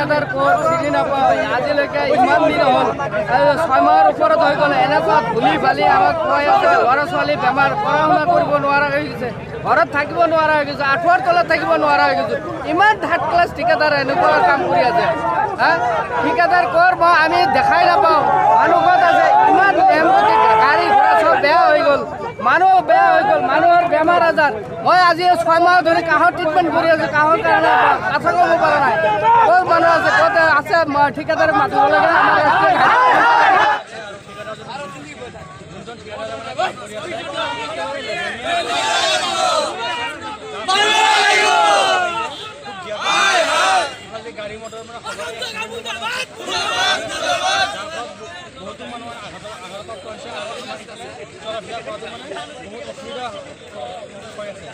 ঠিকাদাৰ ক'ত চিনি নাপাওঁ আজিলৈকে ইমান দিন হ'ল 6 মাহৰ ওপৰত হৈ গ'ল এনেকুৱা ধূলি বালি আমাক খুৱাই আছে ল'ৰা ছোৱালী বেমাৰ পঢ়া শুনা কৰিব নোৱাৰা হৈ গৈছে ঘৰত থাকিব নোৱাৰা হৈ গৈছে আঁঠুৱাৰ তলত থাকিব নোৱাৰা হৈ গৈছে ইমান থাৰ্ড ক্লাছ ঠিকাদাৰ এনেকুৱা কাম কৰি আছে ঠিকাদাৰ ক'ৰ মই আমি দেখাই নাপাওঁ মানুহ ক'ত আছে ইমান গাড়ী ঘোঁৰা চব বেয়া হৈ গ'ল মানুহ বেয়া হৈ গ'ল মানুহৰ বেমাৰ আজাৰ মই আজি 6 মাহ ধৰি কাহৰ ট্ৰিটমেণ্ট কৰি আছোঁ কাহৰ কাৰণে কথা ক'ব পৰা নাই ক'ত মানুহ আছে ক'ত আছে ঠিকাদাৰ মাতিব লাগে গাড়ী মটৰ বহুতো মানুহৰ আঘাত কৰিছে আৰু চলাফিৰা কৰাটো মানে বহুত অসুবিধা হৈ আছে